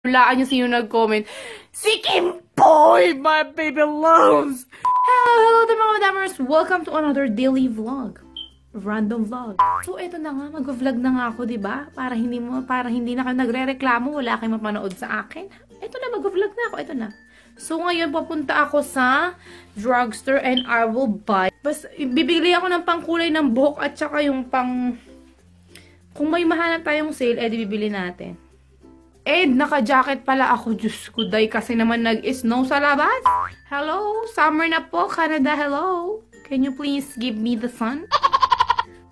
Hulaan nyo sino nag-comment. Si Kim Boy, my baby loves! Hello there mga madamers! Welcome to another daily vlog. Random vlog. So, eto na nga. Mag-vlog na nga ako, diba? Para hindi na kayo nagre-reklamo. Wala kayong mapanood sa akin. Eto na, mag-vlog na ako. Eto na. So, ngayon, papunta ako sa drugstore and I will buy. Bas, bibili ako ng pangkulay ng buhok at saka yung pang... Kung may mahanap tayong sale, edi bibili natin. Naka-jacket pala ako. Diyos ko, day, kasi naman nag-snow sa labas. Hello? Summer na po, Canada. Hello? Can you please give me the sun?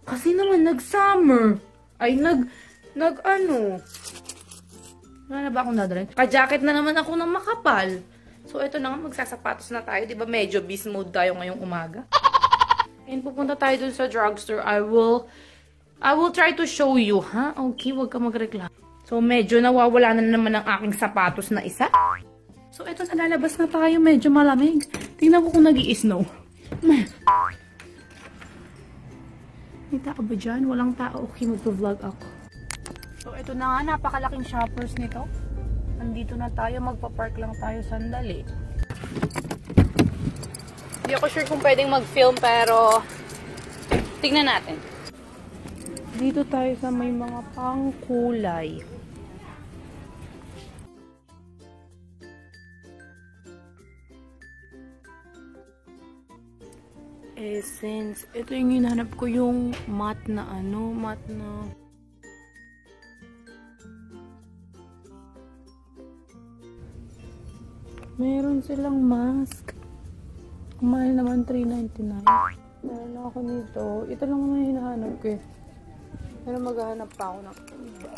Kasi naman, nag-summer. Ay, nag-ano. Wala na ba akong dadalhin? Ka-jacket na naman ako ng makapal. So, ito na nga, magsasapatos na tayo. Diba, medyo beast mode tayo ngayong umaga. And pupunta tayo dun sa drugstore. I will try to show you, ha? Okay, wag ka magreklamo. So, medyo nawawala na naman ang aking sapatos na isa. So, ito na, lalabas na tayo. Medyo malamig. Tingnan ko kung nag-i-snow. May tao ba dyan? Walang tao. Okay, mag-vlog ako. So, ito na nga. Napakalaking shoppers nito. Nandito na tayo. Magpa-park lang tayo sandali. Hindi ako sure kung pwedeng mag-film, pero tingnan natin. Dito tayo sa may mga pangkulay. Essence. Ito yung hinahanap ko, yung matte na ano, matte na... Meron silang mask. Mahal naman, $3.99. Meron ako nito. Ito lang naman yung hinahanap ko eh. Pero maghahanap pa ako ng iba.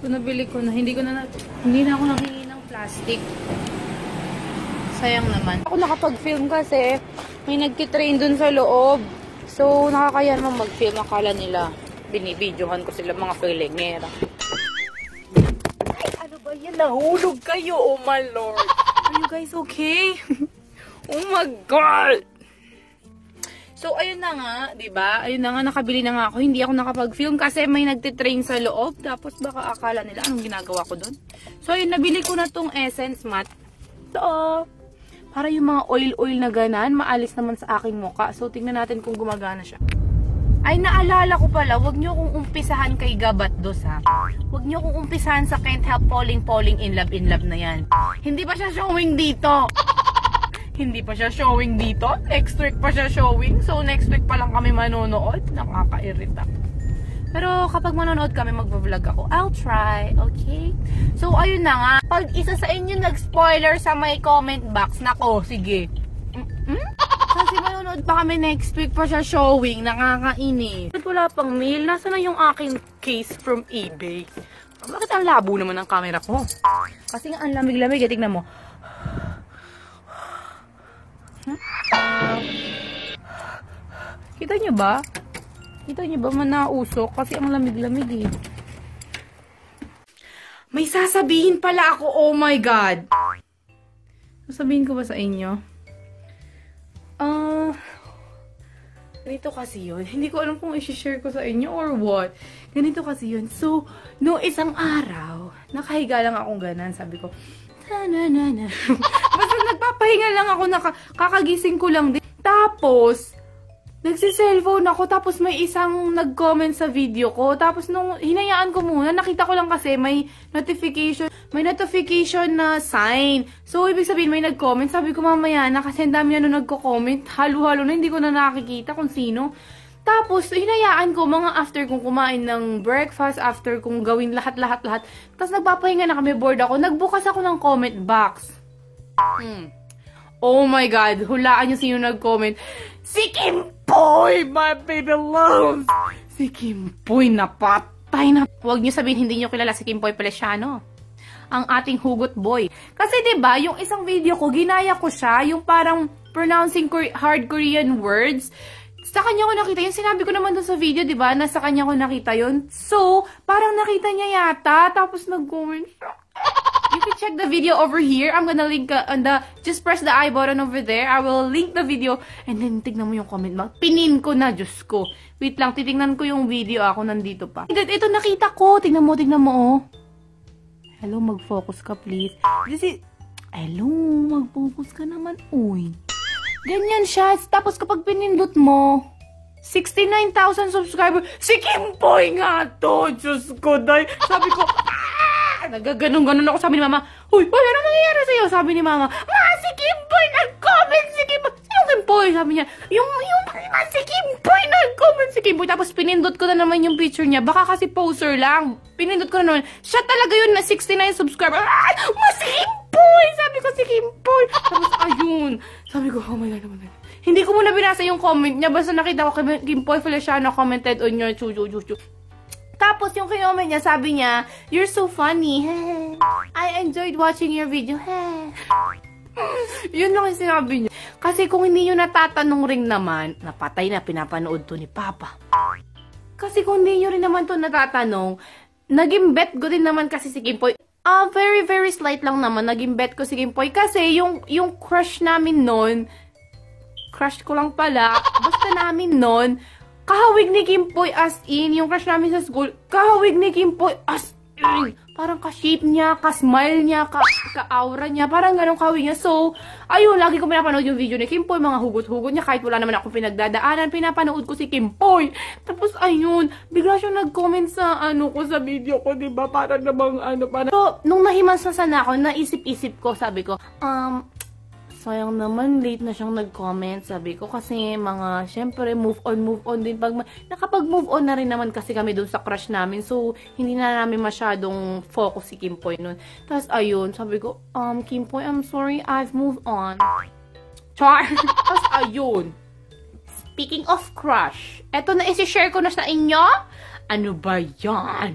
So, nabili ko na. Hindi na ako nanghingi ng plastic. Sayang naman. Ako nakapag-film kasi may nagtitrain dun sa loob. So, nakakaya naman mag-film. Akala nila binibidyohan ko sila mga filingera. Ay, ano ba yan? Nahulog kayo. Oh my Lord. Are you guys okay? Oh my God. So, ayun na nga, diba? Ayun na nga, nakabili na nga ako. Hindi ako nakapag-film kasi may nagtitrain sa loob. Tapos baka akala nila anong ginagawa ko dun. So, ayun, nabili ko na tong Essence Matte. So, para yung mga oil-oil na ganan, maalis naman sa aking muka. So, tingnan natin kung gumagana siya. Ay, naalala ko pala, wag nyo kong umpisahan kay Gabatdos, ha? Wag nyo kong umpisahan sa Can't Help Falling in love na yan. Hindi pa siya showing dito. Hindi pa siya showing dito. Next week pa siya showing. So, next week pa lang kami manonood. Nakakairita. Pero kapag manonood kami, mag-vlog ako. I'll try. Okay? So, ayun na nga. Pag isa sa inyo nag-spoiler sa may comment box, nako, sige. Kasi manonood pa kami next week pa siya showing. Nakakainis. Wala pang mail. Nasaan na yung aking case from eBay? Bakit ang labo naman ng camera ko? Kasi nga ang lamig-lamig. Tignan mo. Kita nyo ba? Kita nyo ba manausok? Kasi ang lamig-lamig eh. May sasabihin pala ako. Oh my God. Sasabihin ko ba sa inyo? Ganito kasi yun. Hindi ko alam kung i-share ko sa inyo or what. Ganito kasi yun. So, no isang araw, nakahiga lang akong ganan. Sabi ko, na. Basta nagpapahinga lang ako, kakagising ko lang din. Tapos, nagsi-cellphone ako, tapos may isang nag-comment sa video ko. Tapos nung hinayaan ko muna, nakita ko lang kasi may notification na sign. So, ibig sabihin may nag-comment. Sabi ko mamaya na kasi ang dami nagko-comment. Halo-halo na, hindi ko na nakikita kung sino. Tapos, hinayaan ko mga after kong kumain ng breakfast, after kong gawin lahat. Tapos, nagpapahinga na kami, bored ako. Nagbukas ako ng comment box. Oh my God. Hulaan nyo sino nag-comment. Si Kim Boy, my baby loves! Si Kim Boy, napatay na. Huwag nyo sabihin, hindi nyo kilala si Kim Boy Palesiano. Ang ating hugot boy. Kasi, diba, yung isang video ko, ginaya ko siya, yung parang pronouncing hard Korean words. Sa kanya ko nakita yun. Sinabi ko naman doon sa video, di ba? Nasa kanya ko nakita yun. So, parang nakita niya yata. Tapos nag-comment siya. You can check the video over here. I'm gonna link on the... Just press the I button over there. I will link the video. And then, tignan mo yung comment mo. Pinin ko na, Diyos ko. Wait lang, titignan ko yung video. Ako nandito pa. Ito nakita ko. Tignan mo, oh. Hello, mag-focus ka, please. Kasi, hello, mag-focus ka naman, uy. Ganyan siya. Tapos kapag pinindot mo, 69,000 subscriber. Si Kimpoy nga to. Diyos ko, day. Sabi ko, nagaganon-ganon ako. Sabi ni Mama, uy, ano nangyayari sa'yo? Sabi ni Mama, si Kimpoy nag-comment, si Kimpoy. Yung Kimpoy, sabi niya, si Kimpoy nag-comment, si Kimpoy. Tapos pinindot ko na naman yung picture niya. Baka kasi poser lang. Pinindot ko na naman. Siya talaga yun na 69 subscriber. Si Kimpoy! Sabi ko, si Kimpoy. Tapos, ayun. Sabi ko, oh my God, oh my God. Hindi ko muna binasa yung comment niya. Basta nakita ko kay Kimpoy Feliciano commented on your chu-chu-chu-chu. Tapos yung comment niya, sabi niya, you're so funny. I enjoyed watching your video. Yun lang yung sinabi niya. Kasi kung hindi nyo natatanong rin naman, napatay na pinapanood to ni Papa. Kasi kung hindi nyo rin naman to natatanong, naging bet ko din naman kasi si Kimpoy. Very, very slight lang naman. Naging bet ko si Kimpoy. Kasi yung crush namin noon, crush ko lang pala, basta namin noon, kahawig ni Kimpoy as in, yung crush namin sa school, kahawig ni Kimpoy as in. Parang ka-shape niya, ka-smile niya, ka-aura niya, parang ganun kahawig niya. So, ayun, lagi ko pinapanood yung video ni Kimpoy, mga hugot-hugot niya, kahit wala naman akong pinagdadaanan, pinapanood ko si Kimpoy. Tapos, ayun, bigla siyang nag-comment sa, ko, sa video ko, diba? Parang namang, parang... So, nung nahimansasan ako, naisip-isip ko, sabi ko, sayang naman, late na siyang nag-comment, sabi ko, kasi syempre, move on din. Nakapag-move on na rin naman kasi kami dun sa crush namin, so, hindi na namin masyadong focus si Kimpoy nun. Tapos, ayun, sabi ko, Kimpoy, I'm sorry, I've moved on. Char! Tapos, ayun, speaking of crush, eto na, isi-share ko na sa inyo. Ano ba yan?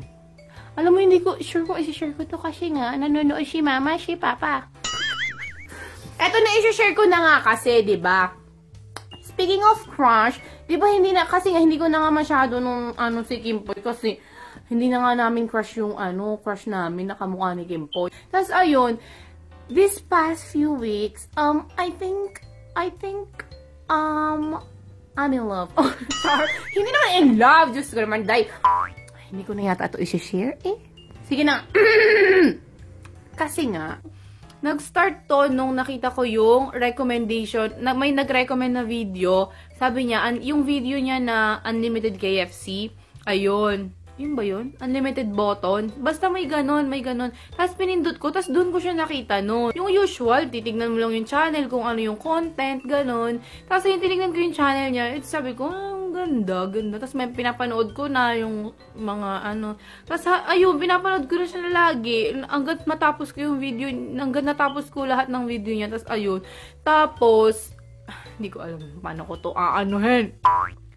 Alam mo, hindi ko sure kung isi-share ko to kasi nga, nanonood si Mama, si Papa. Eto na, i-share ko na nga kasi, diba? Speaking of crush, diba hindi ko na nga masyado nung si Kimpoy kasi hindi na nga namin crush yung crush namin nakamukha ni Kimpoy. Tapos ayun, this past few weeks, I think I'm in love. Oh, sorry. Hindi naman in love, just ko naman, day. Hindi ko na yata ito i-share eh. Sige na. Kasi nga, nag-start to nung nakita ko yung recommendation, may nag-recommend na video. Sabi niya, yung video niya na Unlimited KFC, ayun. Yun ba yun? Unlimited button. Basta may ganon, may ganon. Tapos pinindot ko, tapos doon ko siya nakita noon. Yung usual, titignan mo lang yung channel, kung ano yung content, ganon. Tapos yung tinignan ko yung channel niya, sabi ko, ganda, ganda. Tapos may pinapanood ko na yung mga Tapos ayun, pinapanood ko na siya lagi. Hanggat matapos ko yung video, hanggat natapos ko lahat ng video niya. Tapos ayun. Tapos, hindi ko alam paano ko to aanuhin.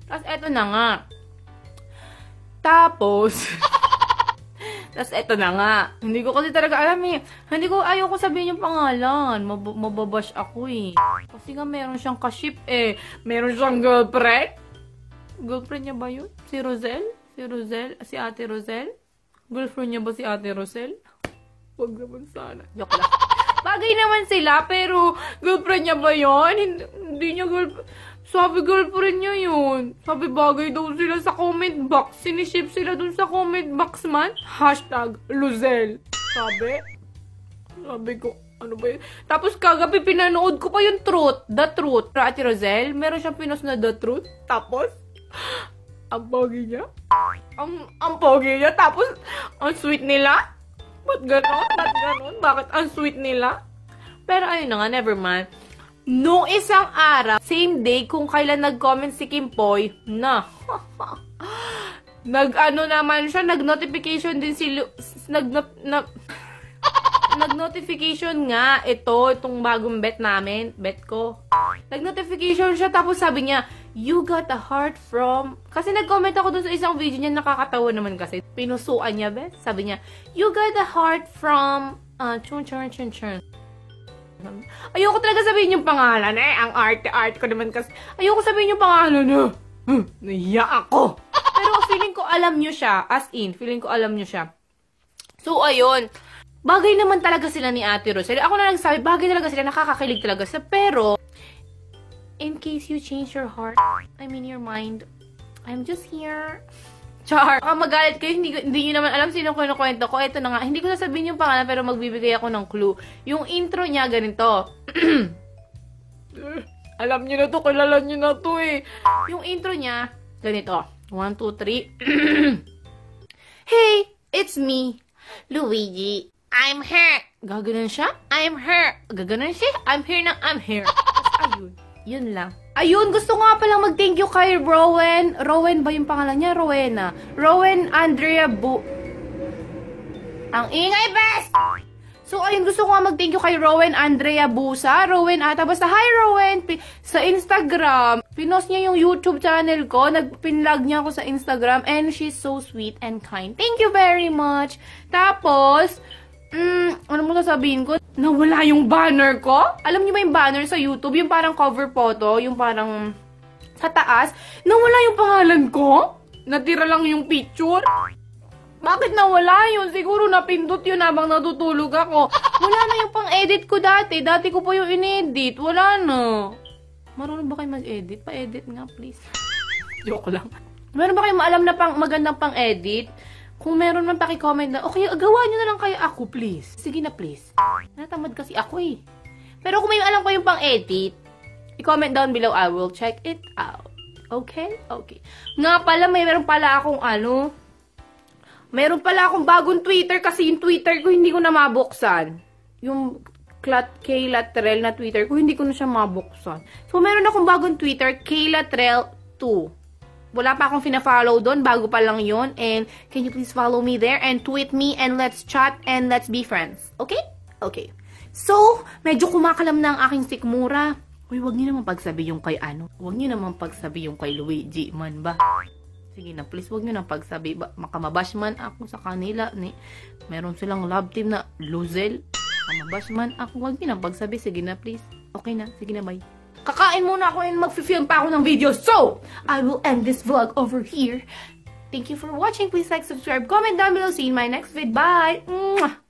Tapos eto na nga. Tapos eto na nga. Hindi ko kasi talaga alam eh. Ayaw ko sabihin yung pangalan. Mababash ako eh. Kasi nga meron siyang kaship eh. Meron siyang girlfriend. Girlfriend niya ba yun? Si Rosel? Si Ate Rosel? Girlfriend niya ba si Ate Rosel? Wag naman sana. Joke lang. Bagay naman sila, pero girlfriend niya ba yun? Hindi niya girlfriend. Sabi girlfriend niya yun. Sabi bagay daw sila sa comment box. Siniship sila dun sa comment box man. #Losel. Sabi ko, ano ba yun? Tapos kagabi pinanood ko pa yung Truth. The Truth. Ate Rosel, meron siyang pinost na The Truth. Tapos, ang pogi niya. Ang pogi niya. Tapos, ang sweet nila. Ba't ganon? Bakit ang sweet nila? Pero ayun na nga, never mind. Noong isang araw, same day, kung kailan nag-comment si Kimpoy, naman siya, nag-notification din nag-notification nga, itong bagong bet ko. Nag-notification siya, tapos sabi niya, you got a heart from... Kasi nag-comment ako dun sa isang video niya, nakakatawa naman kasi. Pinusuan niya, bet. Sabi niya, you got a heart from... chun. Ayoko talaga sabihin yung pangalan eh. Ang arte ko naman kasi. Ayoko sabihin yung pangalan nahiya ako. Pero feeling ko alam nyo siya. As in, feeling ko alam nyo siya. So, ayun. Bagay naman talaga sila ni Ate Rosel. Ako na nagsabi, bagay talaga sila. Nakakakilig talaga sila. Pero, in case you change your heart, I mean your mind, I'm just here Char! Baka magalit kayo, hindi nyo naman alam sino kinukwento ko. Ito na nga, hindi ko sasabihin yung pangalan pero magbibigay ako ng clue. Yung intro niya, ganito. Alam nyo na to, kilala nyo na to eh. Yung intro niya, ganito. 1, 2, 3. Hey, it's me, Luigi. I'm here. Gaganon siya? I'm here. Gaganon siya? I'm here na, I'm here. Ayun. Yun lang. Ayun, gusto nga palang mag-thank you kay Rowan. Rowan ba yung pangalan niya? Rowena. Rowan Andrea Ang ingay, best! So, ayun, gusto ko nga mag-thank you kay Rowan Andrea Busa. Rowan ata. Basta, hi Rowan! Sa Instagram, pinost niya yung YouTube channel ko. Pinlog niya ako sa Instagram. And she's so sweet and kind. Thank you very much. Tapos, ano mo sasabihin ko? Nawala yung banner ko? Alam niyo ba yung banner sa YouTube? Yung parang cover photo, yung parang sa taas. Nawala yung pangalan ko? Natira lang yung picture? Bakit nawala yun? Siguro napindot yun habang natutulog ako. Wala na yung pang-edit ko dati. Dati ko po yung in-edit. Wala na. Marunong ba kayo mag-edit? Pa-edit nga, please. Joke lang. Meron ba kayong alam na magandang pang-edit? Kung meron man, paki-comment na, okay, gawa nyo na lang kayo ako, please. Sige na, please. Natamad kasi ako eh. Pero kung may alam ko yung pang-edit, i-comment down below, I will check it out. Okay? Okay. Nga pala, meron pala akong meron pala akong bagong Twitter kasi yung Twitter ko hindi ko na mabuksan. Yung K-Latrell na Twitter ko, hindi ko na siya mabuksan. So, meron akong bagong Twitter, K-Latrell 2. Wala pa akong fina-follow doon. Bago pa lang yun. And can you please follow me there and tweet me and let's chat and let's be friends. Okay? Okay. So, medyo kumakalam na ang aking sikmura. Uy, wag niyo naman pagsabi yung kay Wag niyo naman pagsabi yung kay Luigi man ba? Sige na, please, wag niyo nang pagsabi. Makamabash man ako sa kanila. Meron silang love team na Luzel. Makamabash man ako. Wag niyo nang pagsabi. Sige na, please. Okay na. Sige na, bye. Kakain muna ako and mag-film pa ako ng video. So, I will end this vlog over here. Thank you for watching. Please like, subscribe, comment down below. See you in my next vid. Bye! Mwah!